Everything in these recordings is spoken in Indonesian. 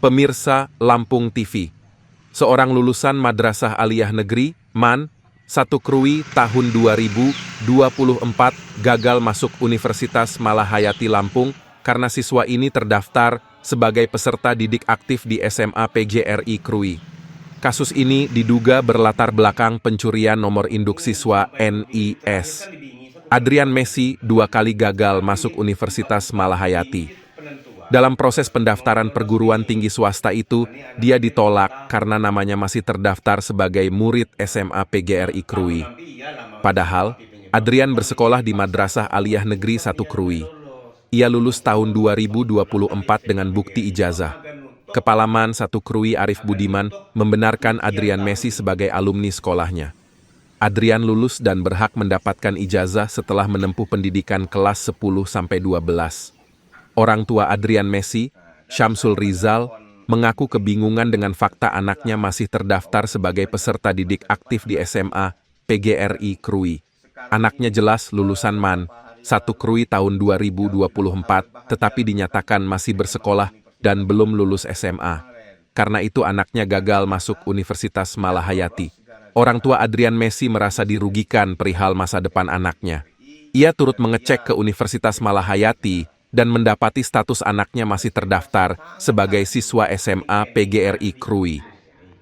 Pemirsa Lampung TV, seorang lulusan Madrasah Aliyah Negeri, MAN, 1 Krui tahun 2024 gagal masuk Universitas Malahayati Lampung karena siswa ini terdaftar sebagai peserta didik aktif di SMA PGRI Krui. Kasus ini diduga berlatar belakang pencurian nomor induk siswa NIS. Adrian Messi 2 kali gagal masuk Universitas Malahayati. Dalam proses pendaftaran perguruan tinggi swasta itu, dia ditolak karena namanya masih terdaftar sebagai murid SMA PGRI Krui. Padahal, Adrian bersekolah di Madrasah Aliyah Negeri 1 Krui. Ia lulus tahun 2024 dengan bukti ijazah. Kepala MAN 1 Krui Arif Budiman membenarkan Adrian Messi sebagai alumni sekolahnya. Adrian lulus dan berhak mendapatkan ijazah setelah menempuh pendidikan kelas 10-12. Orang tua Adrian Messi, Syamsul Rizal, mengaku kebingungan dengan fakta anaknya masih terdaftar sebagai peserta didik aktif di SMA PGRI Krui. Anaknya jelas lulusan MAN 1 Krui tahun 2024, tetapi dinyatakan masih bersekolah dan belum lulus SMA. Karena itu anaknya gagal masuk Universitas Malahayati. Orang tua Adrian Messi merasa dirugikan perihal masa depan anaknya. Ia turut mengecek ke Universitas Malahayati dan mendapati status anaknya masih terdaftar sebagai siswa SMA PGRI Krui.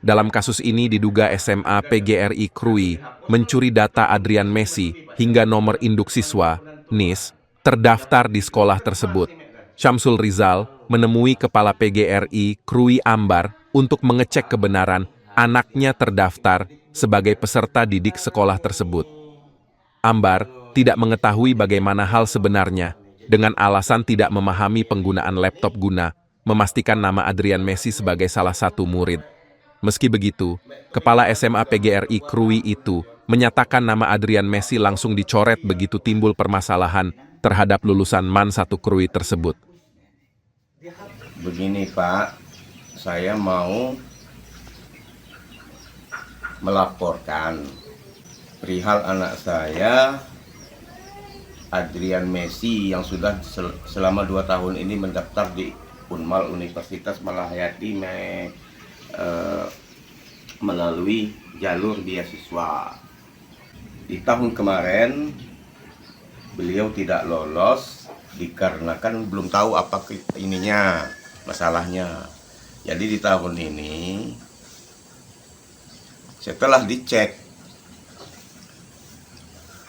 Dalam kasus ini diduga SMA PGRI Krui mencuri data Adrian Messi hingga nomor induk siswa, NIS, terdaftar di sekolah tersebut. Syamsul Rizal menemui Kepala PGRI Krui Ambar untuk mengecek kebenaran anaknya terdaftar sebagai peserta didik sekolah tersebut. Ambar tidak mengetahui bagaimana hal sebenarnya, dengan alasan tidak memahami penggunaan laptop guna memastikan nama Adrian Messi sebagai salah satu murid. Meski begitu, Kepala SMA PGRI Krui itu menyatakan nama Adrian Messi langsung dicoret begitu timbul permasalahan terhadap lulusan MAN 1 Krui tersebut. Begini Pak, saya mau melaporkan perihal anak saya Adrian Messi yang sudah selama 2 tahun ini mendaftar di Unmal Universitas Malahayati melalui jalur beasiswa. Di tahun kemarin beliau tidak lolos dikarenakan belum tahu apa ininya masalahnya. Jadi di tahun ini setelah dicek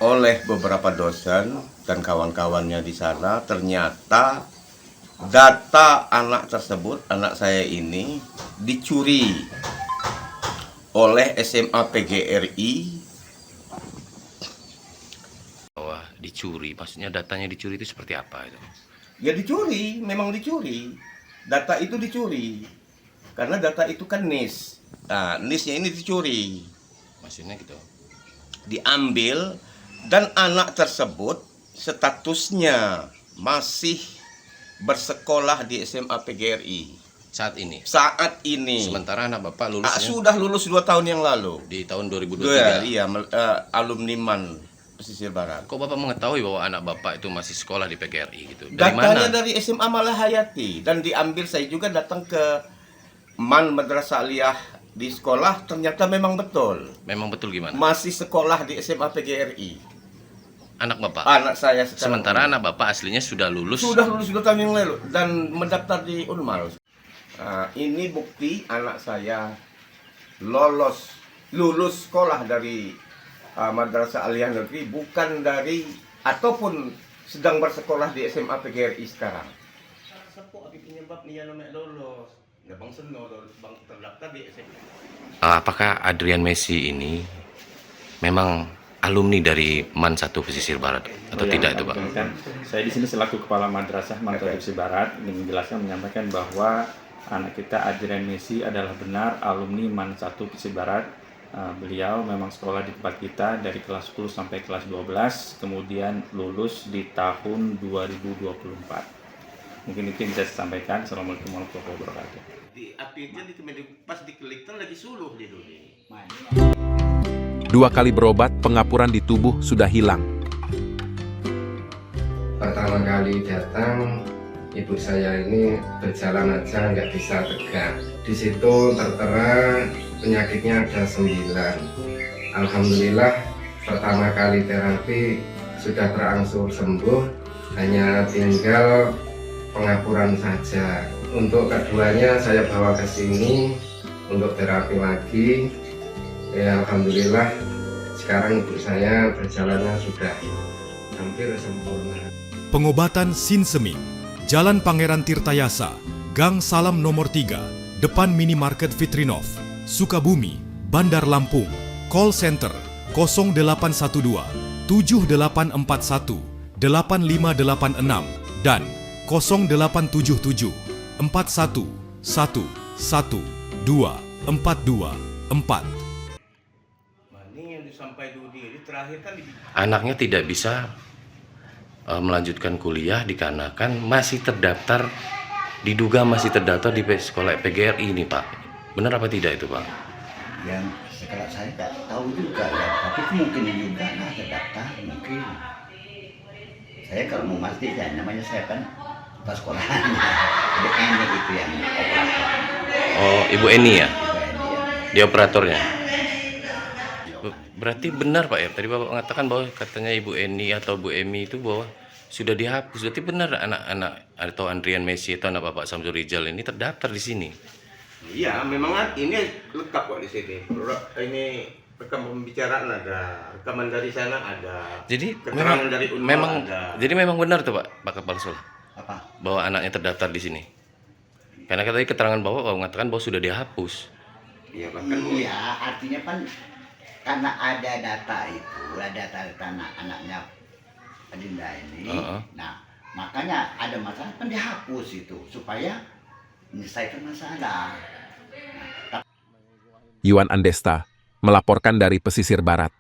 oleh beberapa dosen dan kawan-kawannya di sana, ternyata data anak tersebut, anak saya ini, dicuri oleh SMA PGRI. Wah, dicuri, maksudnya datanya dicuri itu seperti apa itu? Ya dicuri, memang dicuri. Data itu dicuri. Karena data itu kan NIS. Nah, NIS-nya ini dicuri. Maksudnya gitu? Diambil. Dan anak tersebut statusnya masih bersekolah di SMA PGRI Saat ini? Saat ini. Sementara anak Bapak lulusnya? Sudah lulus 2 tahun yang lalu. Di tahun 2023? Iya, alumni MAN Pesisir Barat. Kok Bapak mengetahui bahwa anak Bapak itu masih sekolah di PGRI gitu? Dari Datanya mana? dari SMA Malahayati. Dan diambil, saya juga datang ke MAN Madrasah Aliyah di sekolah, ternyata memang betul. Memang betul gimana? Masih sekolah di SMA PGRI. Anak Bapak? Anak saya sekarang. Sementara anak Bapak aslinya sudah lulus? Sudah lulus 2 tahun yang lalu dan mendaftar di Unmal. Ini bukti anak saya lulus sekolah dari Madrasah Aliyah Negeri, bukan dari ataupun sedang bersekolah di SMA PGRI sekarang. Apakah Adrian Messi ini memang alumni dari MAN 1 Pesisir Barat atau tidak itu Pak? Saya di sini selaku Kepala Madrasah MAN 1 Pesisir Barat ingin menjelaskan menyampaikan bahwa anak kita Adrian Messi adalah benar alumni MAN 1 Pesisir Barat. Beliau memang sekolah di tempat kita dari kelas 10 sampai kelas 12, kemudian lulus di tahun 2024. Mungkin itu yang bisa saya sampaikan. Assalamualaikum warahmatullahi wabarakatuh. Di update-nya pas diklik lagi suluh di dunia. 2 kali berobat, pengapuran di tubuh sudah hilang. Pertama kali datang ibu saya ini berjalan aja nggak bisa tegak. Di situ tertera penyakitnya ada 9. Alhamdulillah pertama kali terapi sudah berangsur sembuh, hanya tinggal pengapuran saja. Untuk keduanya saya bawa ke sini untuk terapi lagi. Ya alhamdulillah sekarang ibu saya berjalannya sudah hampir sempurna. Pengobatan Sinsemi, Jalan Pangeran Tirtayasa, Gang Salam nomor 3, depan Minimarket Fitrinov, Sukabumi, Bandar Lampung. Call Center 0812 7841 8586 dan 0877 41 242 4. Ini yang disampaikan dulu terakhir kan Anaknya tidak bisa melanjutkan kuliah dikarenakan masih terdaftar, diduga masih terdaftar di sekolah PGRI ini, Pak. Benar apa tidak itu, Pak? Yang sekarang saya nggak tahu juga ya, tapi mungkin juga lah terdaftar mungkin. Saya kalau mau memastikan, namanya saya kan pas sekolahan, jadi ini itu yang operator. Oh, Ibu Eni ya? Ibu Eni ya. Dia operatornya. Berarti benar, Pak ya? Tadi Bapak mengatakan bahwa katanya Ibu Eni atau Bu Emi itu bahwa sudah dihapus. Berarti benar anak-anak atau Andrian Messi atau anak Bapak Samsul Rizal ini terdaftar di sini. Iya, memang ini lengkap kok di sini. Ini rekam pembicaraan ada, rekaman dari sana ada. Jadi keterangan dari Unmal memang ada. jadi memang benar tuh Pak Kepala Sekolah Apa? bahwa anaknya terdaftar di sini. Karena tadi keterangan Bapak mengatakan bahwa sudah dihapus. Iya, bahkan Iya, artinya kan karena ada data itu, ada data anak-anaknya Adinda ini. Nah, makanya ada masalah kan dihapus itu supaya menyelesaikan masalah. Yuan Andesta melaporkan dari pesisir barat.